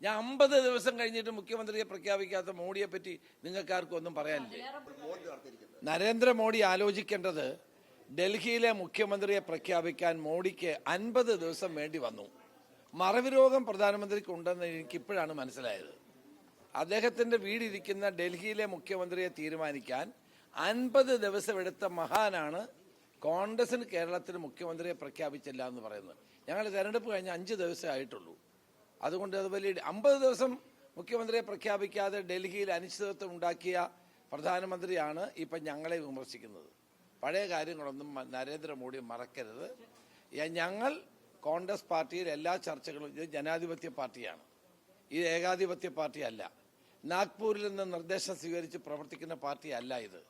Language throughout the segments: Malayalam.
ഞാൻ 50 ദിവസം കഴിഞ്ഞിട്ട് മുഖ്യമന്ത്രിയെ പ്രഖ്യാപിക്കാത്ത മോഡിയെ പറ്റി നിങ്ങൾക്കാർക്കും ഒന്നും പറയാനില്ലേ? നരേന്ദ്രമോദി ആലോചിക്കേണ്ടത് ഡൽഹിയിലെ മുഖ്യമന്ത്രിയെ പ്രഖ്യാപിക്കാൻ മോഡിക്ക് 50 ദിവസം വേണ്ടി വന്നു. മറവി രോഗം പ്രധാനമന്ത്രിക്ക് ഉണ്ടെന്ന് എനിക്കിപ്പോഴാണ് മനസ്സിലായത്. അദ്ദേഹത്തിന്റെ വീടിരിക്കുന്ന ഡൽഹിയിലെ മുഖ്യമന്ത്രിയെ തീരുമാനിക്കാൻ 50 ദിവസം എടുത്ത മഹാനാണ് കോൺഗ്രസിന് കേരളത്തിൽ മുഖ്യമന്ത്രിയെ പ്രഖ്യാപിച്ചില്ല എന്ന് പറയുന്നത്. ഞങ്ങൾ തെരഞ്ഞെടുപ്പ് കഴിഞ്ഞ് 5 ദിവസമേ ആയിട്ടുള്ളൂ. അതുകൊണ്ട് അത് വലിയ 50 ദിവസം മുഖ്യമന്ത്രിയെ പ്രഖ്യാപിക്കാതെ ഡൽഹിയിൽ അനിശ്ചിതത്വം ഉണ്ടാക്കിയ പ്രധാനമന്ത്രിയാണ് ഇപ്പം ഞങ്ങളെ വിമർശിക്കുന്നത്. പഴയ കാര്യങ്ങളൊന്നും നരേന്ദ്രമോദി മറക്കരുത്. ഞങ്ങൾ കോൺഗ്രസ് പാർട്ടിയിൽ എല്ലാ ചർച്ചകളും, ഇത് ജനാധിപത്യ പാർട്ടിയാണ്, ഇത് ഏകാധിപത്യ പാർട്ടിയല്ല. നാഗ്പൂരിൽ നിന്ന് നിർദ്ദേശം സ്വീകരിച്ച് പ്രവർത്തിക്കുന്ന പാർട്ടിയല്ല ഇത്.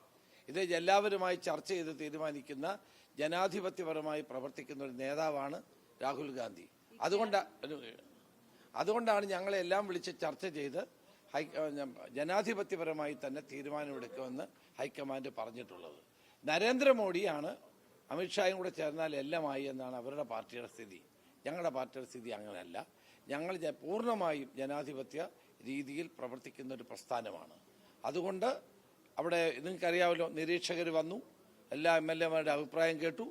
ഇത് എല്ലാവരുമായി ചർച്ച ചെയ്ത് തീരുമാനിക്കുന്ന ജനാധിപത്യപരമായി പ്രവർത്തിക്കുന്ന ഒരു നേതാവാണ് രാഹുൽ ഗാന്ധി. അതുകൊണ്ടാണ് ഞങ്ങളെല്ലാം വിളിച്ച് ചർച്ച ചെയ്ത് ജനാധിപത്യപരമായി തന്നെ തീരുമാനമെടുക്കുമെന്ന് ഹൈക്കമാൻഡ് പറഞ്ഞിട്ടുള്ളത്. നരേന്ദ്രമോദിയാണ് അമിത്ഷായും കൂടെ ചേർന്നാൽ എല്ലാമായി എന്നാണ് അവരുടെ പാർട്ടിയുടെ സ്ഥിതി. ഞങ്ങളുടെ പാർട്ടിയുടെ സ്ഥിതി അങ്ങനെയല്ല. ഞങ്ങൾ പൂർണ്ണമായും ജനാധിപത്യ രീതിയിൽ പ്രവർത്തിക്കുന്ന ഒരു പ്രസ്ഥാനമാണ്. അതുകൊണ്ട് അവിടെ നിങ്ങൾക്കറിയാമല്ലോ, നിരീക്ഷകർ വന്നു, എല്ലാ MLA-മാരുടെ അഭിപ്രായം കേട്ടു.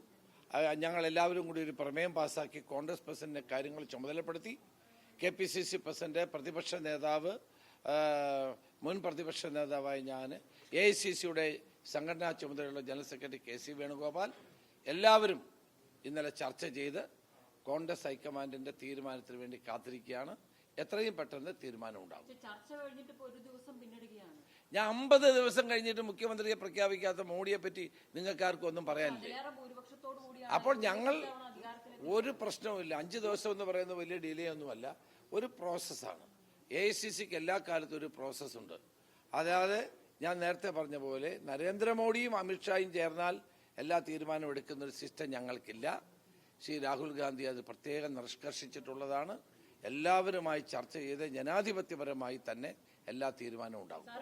ഞങ്ങളെല്ലാവരും കൂടി ഒരു പ്രമേയം പാസ്സാക്കി കോൺഗ്രസ് പ്രസിഡന്റിനെ കാര്യങ്ങൾ ചുമതലപ്പെടുത്തി. KPCC പ്രസിഡന്റ്, പ്രതിപക്ഷ നേതാവ്, മുൻ പ്രതിപക്ഷ നേതാവായ ഞാൻ, AICCയുടെ സംഘടനാ ചുമതലയുള്ള ജനറൽ സെക്രട്ടറി KC വേണുഗോപാൽ, എല്ലാവരും ഇന്നലെ ചർച്ച ചെയ്ത് കോൺഗ്രസ് ഹൈക്കമാൻഡിന്റെ തീരുമാനത്തിന് വേണ്ടി കാത്തിരിക്കുകയാണ്. എത്രയും പെട്ടെന്ന് തീരുമാനം ഉണ്ടാകും. ഞാൻ 50 ദിവസം കഴിഞ്ഞിട്ട് മുഖ്യമന്ത്രിയെ പ്രഖ്യാപിക്കാത്ത മോഡിയെ പറ്റി നിങ്ങൾക്കാർക്കും ഒന്നും പറയാനില്ലേ? അപ്പോൾ ഞങ്ങൾ ഒരു പ്രശ്നവുമില്ല. 5 ദിവസം എന്ന് പറയുന്നത് വലിയ ഡിലേ ഒന്നുമല്ല, ഒരു പ്രോസസ്സാണ്. AICCക്ക് എല്ലാ കാലത്തും ഒരു പ്രോസസ്സുണ്ട്. അതായത് ഞാൻ നേരത്തെ പറഞ്ഞ പോലെ നരേന്ദ്രമോദിയും അമിത്ഷായും ചേർന്നാൽ എല്ലാ തീരുമാനവും എടുക്കുന്ന ഒരു സിസ്റ്റം ഞങ്ങൾക്കില്ല. ശ്രീ രാഹുൽ ഗാന്ധി അത് പ്രത്യേകം നിഷ്കർഷിച്ചിട്ടുള്ളതാണ്. എല്ലാവരുമായി ചർച്ച ചെയ്ത് ജനാധിപത്യപരമായി തന്നെ എല്ലാ തീരുമാനവും ഉണ്ടാകും.